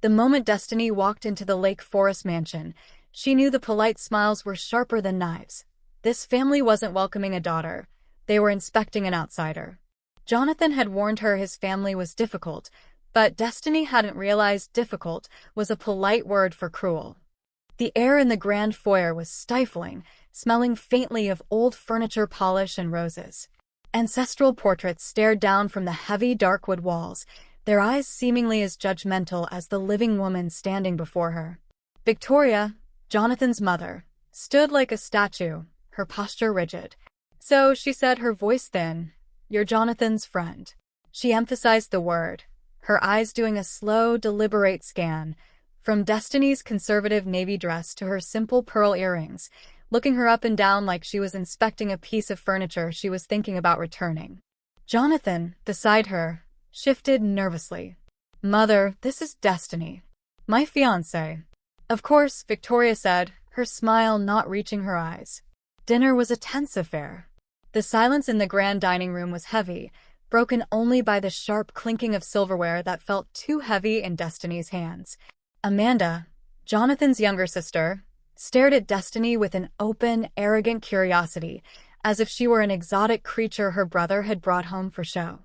The moment Destiny walked into the Lake Forest mansion, she knew the polite smiles were sharper than knives. This family wasn't welcoming a daughter. They were inspecting an outsider. Jonathan had warned her his family was difficult, but Destiny hadn't realized difficult was a polite word for cruel. The air in the grand foyer was stifling, smelling faintly of old furniture polish and roses. Ancestral portraits stared down from the heavy dark wood walls, their eyes seemingly as judgmental as the living woman standing before her. Victoria, Jonathan's mother, stood like a statue, her posture rigid. "So," she said, her voice thin, "you're Jonathan's friend." She emphasized the word, her eyes doing a slow, deliberate scan, from Destiny's conservative navy dress to her simple pearl earrings, looking her up and down like she was inspecting a piece of furniture she was thinking about returning. Jonathan, beside her, shifted nervously. "Mother, this is Destiny. My fiancé." "Of course," Victoria said, her smile not reaching her eyes. Dinner was a tense affair. The silence in the grand dining room was heavy, broken only by the sharp clinking of silverware that felt too heavy in Destiny's hands. Amanda, Jonathan's younger sister, stared at Destiny with an open, arrogant curiosity, as if she were an exotic creature her brother had brought home for show.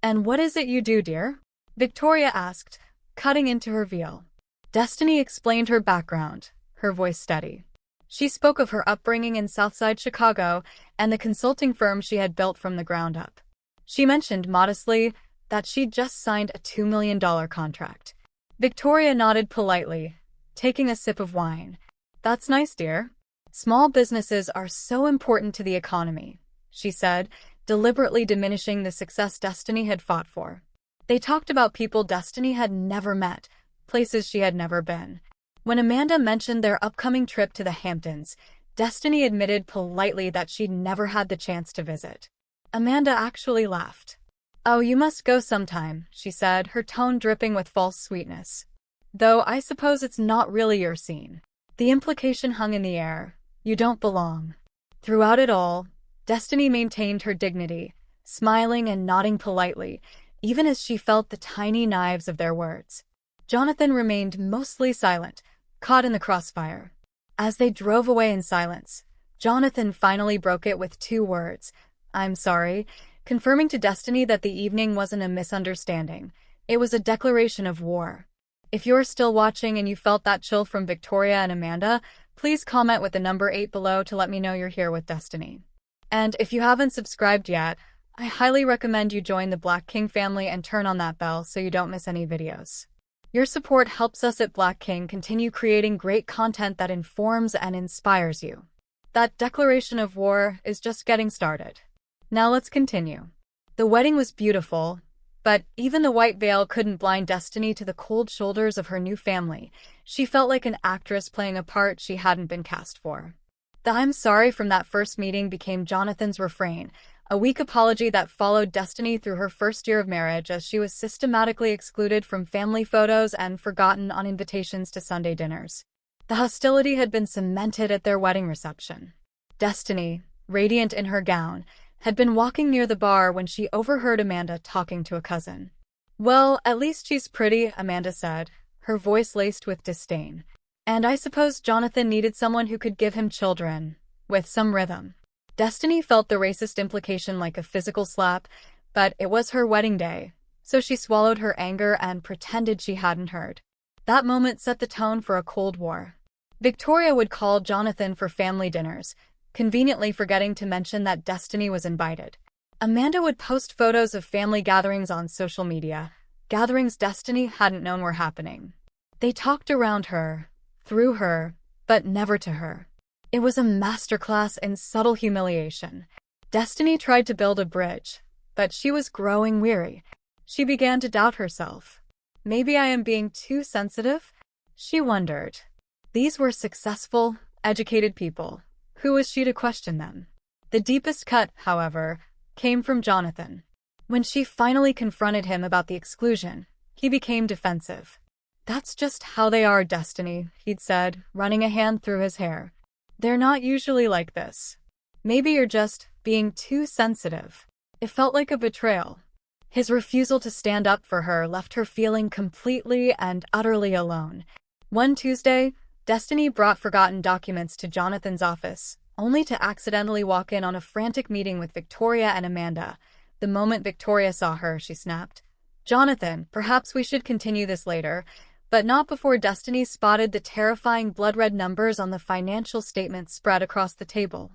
"And what is it you do, dear?" Victoria asked, cutting into her veal. Destiny explained her background, her voice steady. She spoke of her upbringing in Southside Chicago and the consulting firm she had built from the ground up. She mentioned modestly that she'd just signed a $2 million contract. Victoria nodded politely, taking a sip of wine. "That's nice, dear. Small businesses are so important to the economy," she said, deliberately diminishing the success Destiny had fought for. They talked about people Destiny had never met, places she had never been. When Amanda mentioned their upcoming trip to the Hamptons, Destiny admitted politely that she'd never had the chance to visit. Amanda actually laughed. "Oh, you must go sometime," she said, her tone dripping with false sweetness. "Though I suppose it's not really your scene." The implication hung in the air. You don't belong. Throughout it all, Destiny maintained her dignity, smiling and nodding politely, even as she felt the tiny knives of their words. Jonathan remained mostly silent, caught in the crossfire. As they drove away in silence, Jonathan finally broke it with 2 words, "I'm sorry," confirming to Destiny that the evening wasn't a misunderstanding. It was a declaration of war. If you're still watching and you felt that chill from Victoria and Amanda, please comment with the number 8 below to let me know you're here with Destiny. And if you haven't subscribed yet, I highly recommend you join the Black King family and turn on that bell so you don't miss any videos. Your support helps us at Black King continue creating great content that informs and inspires you. That declaration of war is just getting started. Now let's continue. The wedding was beautiful, but even the white veil couldn't blind Destiny to the cold shoulders of her new family. She felt like an actress playing a part she hadn't been cast for. The "I'm sorry" from that first meeting became Jonathan's refrain, a weak apology that followed Destiny through her first year of marriage as she was systematically excluded from family photos and forgotten on invitations to Sunday dinners. The hostility had been cemented at their wedding reception. Destiny, radiant in her gown, had been walking near the bar when she overheard Amanda talking to a cousin. "Well, at least she's pretty," Amanda said, her voice laced with disdain. "And I suppose Jonathan needed someone who could give him children, with some rhythm." Destiny felt the racist implication like a physical slap, but it was her wedding day, so she swallowed her anger and pretended she hadn't heard. That moment set the tone for a Cold War. Victoria would call Jonathan for family dinners, conveniently forgetting to mention that Destiny was invited. Amanda would post photos of family gatherings on social media, gatherings Destiny hadn't known were happening. They talked around her, through her, but never to her. It was a masterclass in subtle humiliation. Destiny tried to build a bridge, but she was growing weary. She began to doubt herself. Maybe I am being too sensitive? She wondered. These were successful, educated people. Who was she to question them? The deepest cut, however, came from Jonathan. When she finally confronted him about the exclusion, he became defensive. "That's just how they are, Destiny," he'd said, running a hand through his hair. "They're not usually like this. Maybe you're just being too sensitive." It felt like a betrayal. His refusal to stand up for her left her feeling completely and utterly alone. One Tuesday, Destiny brought forgotten documents to Jonathan's office, only to accidentally walk in on a frantic meeting with Victoria and Amanda. The moment Victoria saw her, she snapped, "Jonathan, perhaps we should continue this later," but not before Destiny spotted the terrifying blood-red numbers on the financial statements spread across the table.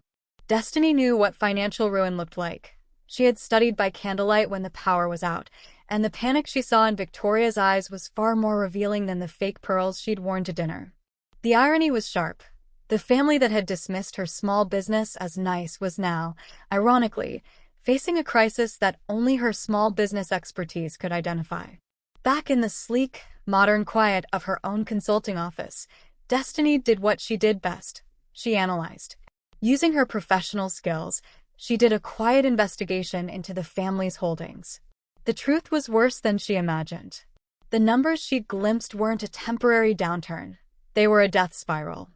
Destiny knew what financial ruin looked like. She had studied by candlelight when the power was out, and the panic she saw in Victoria's eyes was far more revealing than the fake pearls she'd worn to dinner. The irony was sharp. The family that had dismissed her small business as nice was now, ironically, facing a crisis that only her small business expertise could identify. Back in the sleek, modern quiet of her own consulting office, Destiny did what she did best. She analyzed. Using her professional skills, she did a quiet investigation into the family's holdings. The truth was worse than she imagined. The numbers she'd glimpsed weren't a temporary downturn. They were a death spiral.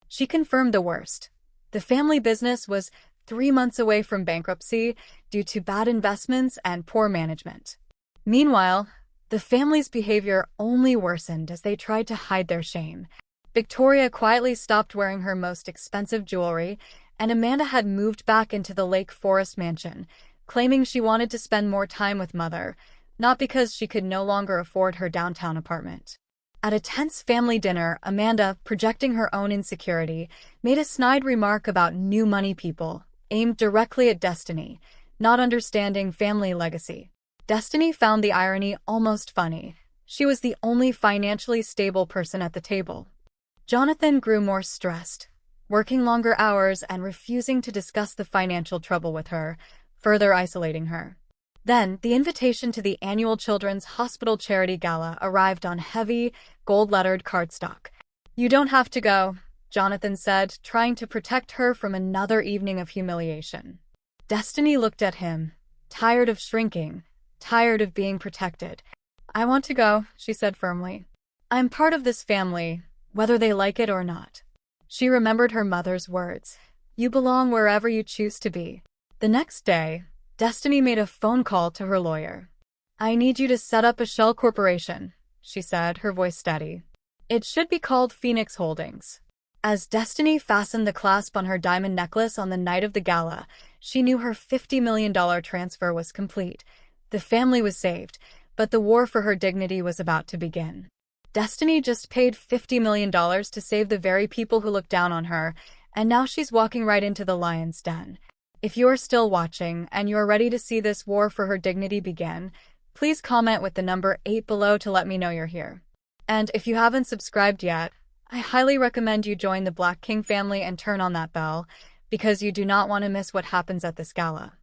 She confirmed the worst. The family business was 3 months away from bankruptcy due to bad investments and poor management. Meanwhile, the family's behavior only worsened as they tried to hide their shame. Victoria quietly stopped wearing her most expensive jewelry, and Amanda had moved back into the Lake Forest mansion, claiming she wanted to spend more time with Mother, not because she could no longer afford her downtown apartment. At a tense family dinner, Amanda, projecting her own insecurity, made a snide remark about new money people, aimed directly at Destiny, not understanding family legacy. Destiny found the irony almost funny. She was the only financially stable person at the table. Jonathan grew more stressed, working longer hours and refusing to discuss the financial trouble with her, further isolating her. Then, the invitation to the annual Children's Hospital Charity Gala arrived on heavy, gold-lettered cardstock. "You don't have to go," Jonathan said, trying to protect her from another evening of humiliation. Destiny looked at him, tired of shrinking, tired of being protected. "I want to go," she said firmly. "I'm part of this family, whether they like it or not." She remembered her mother's words, "You belong wherever you choose to be." The next day, Destiny made a phone call to her lawyer. "I need you to set up a shell corporation," she said, her voice steady. "It should be called Phoenix Holdings." As Destiny fastened the clasp on her diamond necklace on the night of the gala, she knew her $50 million transfer was complete. The family was saved, but the war for her dignity was about to begin. Destiny just paid $50 million to save the very people who looked down on her, and now she's walking right into the lion's den. If you're still watching and you're ready to see this war for her dignity begin, please comment with the number 8 below to let me know you're here. And if you haven't subscribed yet, I highly recommend you join the Black King family and turn on that bell, because you do not want to miss what happens at this gala.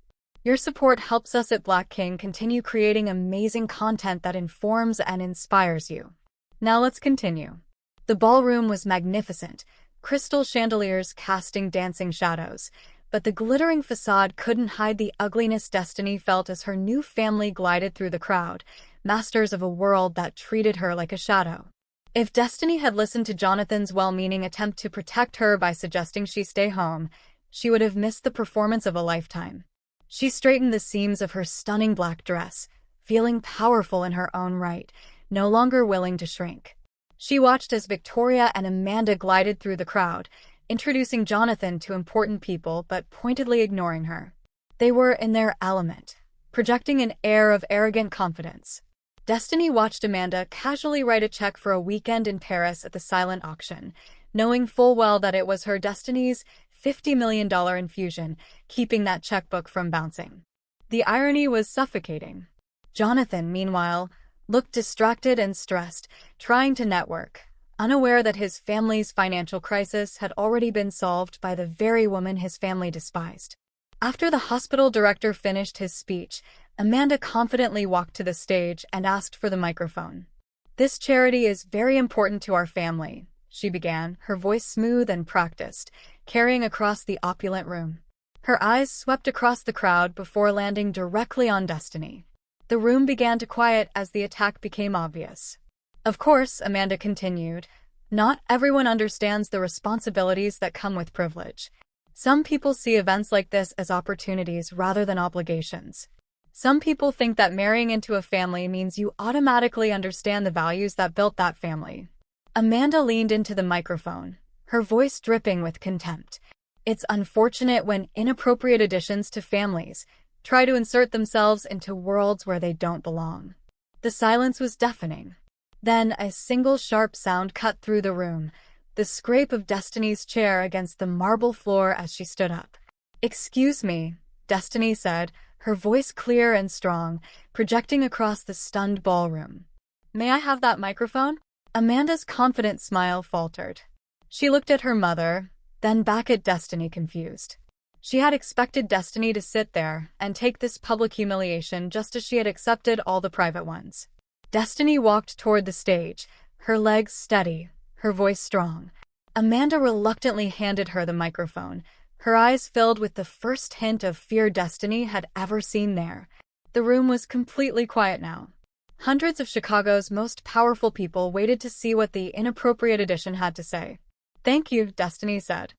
Your support helps us at Black King continue creating amazing content that informs and inspires you. Now let's continue. The ballroom was magnificent, crystal chandeliers casting dancing shadows, but the glittering facade couldn't hide the ugliness Destiny felt as her new family glided through the crowd, masters of a world that treated her like a shadow. If Destiny had listened to Jonathan's well-meaning attempt to protect her by suggesting she stay home, she would have missed the performance of a lifetime. She straightened the seams of her stunning black dress, feeling powerful in her own right, no longer willing to shrink. She watched as Victoria and Amanda glided through the crowd, introducing Jonathan to important people but pointedly ignoring her. They were in their element, projecting an air of arrogant confidence. Destiny watched Amanda casually write a check for a weekend in Paris at the silent auction, knowing full well that it was her Destiny's $50 million infusion, keeping that checkbook from bouncing. The irony was suffocating. Jonathan, meanwhile, looked distracted and stressed, trying to network, unaware that his family's financial crisis had already been solved by the very woman his family despised. After the hospital director finished his speech, Amanda confidently walked to the stage and asked for the microphone. "This charity is very important to our family," she began, her voice smooth and practiced, carrying across the opulent room. Her eyes swept across the crowd before landing directly on Destiny. The room began to quiet as the attack became obvious. "Of course," Amanda continued, "not everyone understands the responsibilities that come with privilege. Some people see events like this as opportunities rather than obligations. Some people think that marrying into a family means you automatically understand the values that built that family. Amanda leaned into the microphone, her voice dripping with contempt. It's unfortunate when inappropriate additions to families try to insert themselves into worlds where they don't belong. The silence was deafening. Then a single sharp sound cut through the room, the scrape of Destiny's chair against the marble floor as she stood up. "Excuse me," Destiny said, her voice clear and strong, projecting across the stunned ballroom. "May I have that microphone?" Amanda's confident smile faltered. She looked at her mother, then back at Destiny, confused. She had expected Destiny to sit there and take this public humiliation just as she had accepted all the private ones. Destiny walked toward the stage, her legs steady, her voice strong. Amanda reluctantly handed her the microphone, her eyes filled with the first hint of fear Destiny had ever seen there. The room was completely quiet now. Hundreds of Chicago's most powerful people waited to see what the inappropriate addition had to say. "Thank you," Destiny said.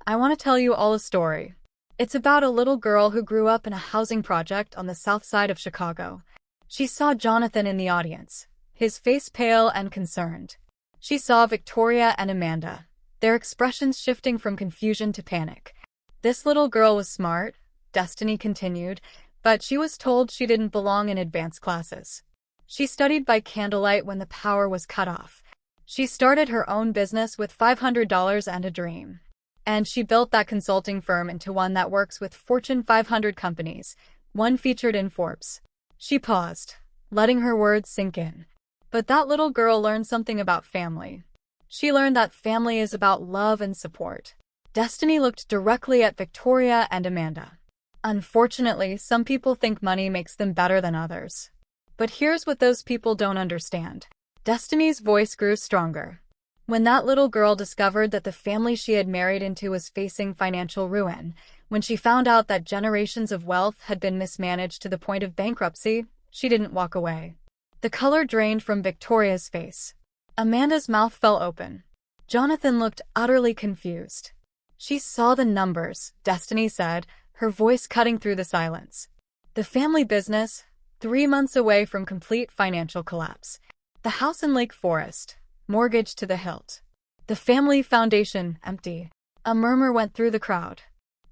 "I want to tell you all a story. It's about a little girl who grew up in a housing project on the Southside of Chicago." She saw Jonathan in the audience, his face pale and concerned. She saw Victoria and Amanda, their expressions shifting from confusion to panic. "This little girl was smart," Destiny continued, "but she was told she didn't belong in advanced classes. She studied by candlelight when the power was cut off. She started her own business with $500 and a dream. And she built that consulting firm into one that works with Fortune 500 companies, one featured in Forbes." She paused, letting her words sink in. "But that little girl learned something about family. She learned that family is about love and support." Destiny looked directly at Victoria and Amanda. "Unfortunately, some people think money makes them better than others. But here's what those people don't understand." Destiny's voice grew stronger. When that little girl discovered that the family she had married into was facing financial ruin, when she found out that generations of wealth had been mismanaged to the point of bankruptcy, she didn't walk away. The color drained from Victoria's face. Amanda's mouth fell open. Jonathan looked utterly confused. "She saw the numbers," Destiny said, her voice cutting through the silence. "The family business, 3 months away from complete financial collapse. The house in Lake Forest, mortgaged to the hilt. The family foundation, empty." A murmur went through the crowd.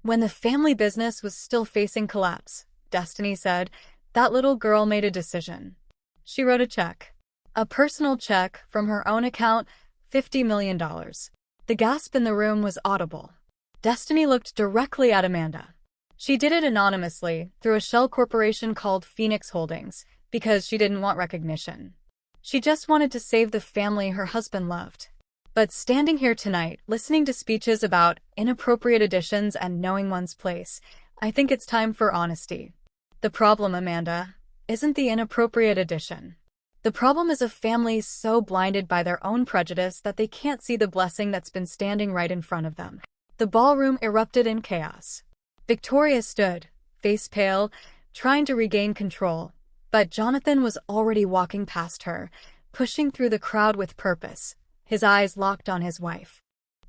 "When the family business was still facing collapse," Destiny said, "that little girl made a decision. She wrote a check. A personal check from her own account, $50 million. The gasp in the room was audible. Destiny looked directly at Amanda. "She did it anonymously, through a shell corporation called Phoenix Holdings, because she didn't want recognition. She just wanted to save the family her husband loved." But standing here tonight, listening to speeches about inappropriate additions and knowing one's place, I think it's time for honesty. The problem, Amanda, isn't the inappropriate addition. The problem is a family so blinded by their own prejudice that they can't see the blessing that's been standing right in front of them." The ballroom erupted in chaos. Victoria stood, face pale, trying to regain control, but Jonathan was already walking past her, pushing through the crowd with purpose, his eyes locked on his wife.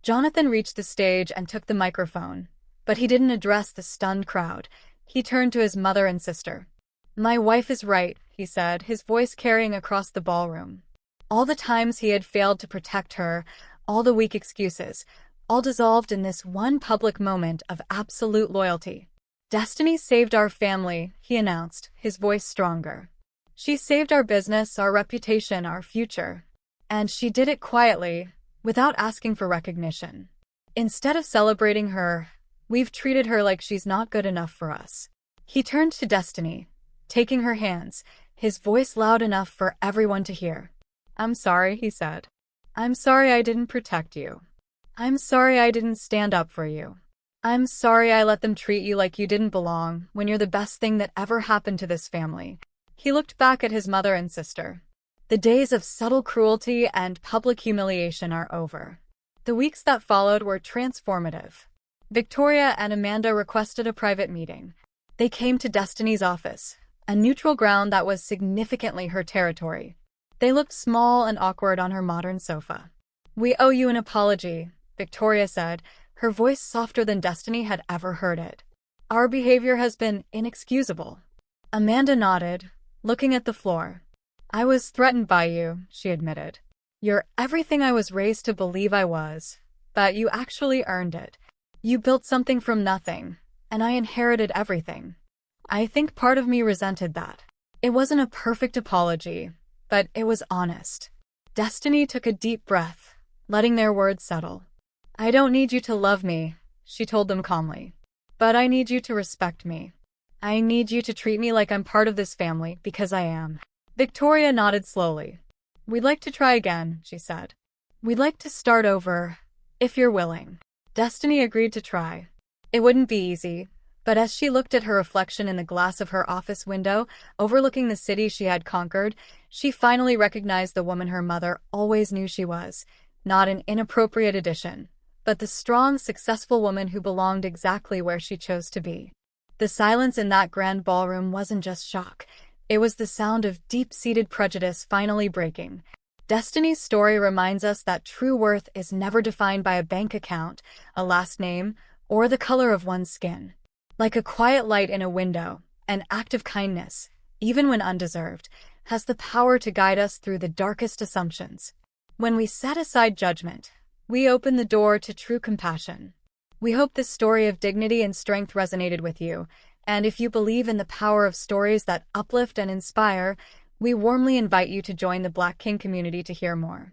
Jonathan reached the stage and took the microphone, but he didn't address the stunned crowd. He turned to his mother and sister. "My wife is right," he said, his voice carrying across the ballroom. All the times he had failed to protect her, all the weak excuses, all dissolved in this one public moment of absolute loyalty. "Destiny saved our family," he announced, his voice stronger. "She saved our business, our reputation, our future. And she did it quietly, without asking for recognition. Instead of celebrating her, we've treated her like she's not good enough for us." He turned to Destiny, taking her hands, his voice loud enough for everyone to hear. "I'm sorry," he said. "I'm sorry I didn't protect you. I'm sorry I didn't stand up for you. I'm sorry I let them treat you like you didn't belong when you're the best thing that ever happened to this family." He looked back at his mother and sister. The days of subtle cruelty and public humiliation are over. The weeks that followed were transformative. Victoria and Amanda requested a private meeting. They came to Destiny's office, a neutral ground that was significantly her territory. They looked small and awkward on her modern sofa. "We owe you an apology," Victoria said, her voice softer than Destiny had ever heard it. "Our behavior has been inexcusable." Amanda nodded, looking at the floor. I was threatened by you, she admitted. You're everything I was raised to believe I was, but you actually earned it. You built something from nothing, and I inherited everything. I think part of me resented that. It wasn't a perfect apology, but it was honest. Destiny took a deep breath, letting their words settle. I don't need you to love me, she told them calmly. But I need you to respect me. I need you to treat me like I'm part of this family, because I am. Victoria nodded slowly. We'd like to try again, she said. We'd like to start over, if you're willing. Destiny agreed to try. It wouldn't be easy, but as she looked at her reflection in the glass of her office window, overlooking the city she had conquered, she finally recognized the woman her mother always knew she was. Not an inappropriate addition, but the strong, successful woman who belonged exactly where she chose to be. The silence in that grand ballroom wasn't just shock. It was the sound of deep-seated prejudice finally breaking. Destiny's story reminds us that true worth is never defined by a bank account, a last name, or the color of one's skin. Like a quiet light in a window, an act of kindness, even when undeserved, has the power to guide us through the darkest assumptions. When we set aside judgment, we open the door to true compassion. We hope this story of dignity and strength resonated with you, and if you believe in the power of stories that uplift and inspire, we warmly invite you to join the Black King community to hear more.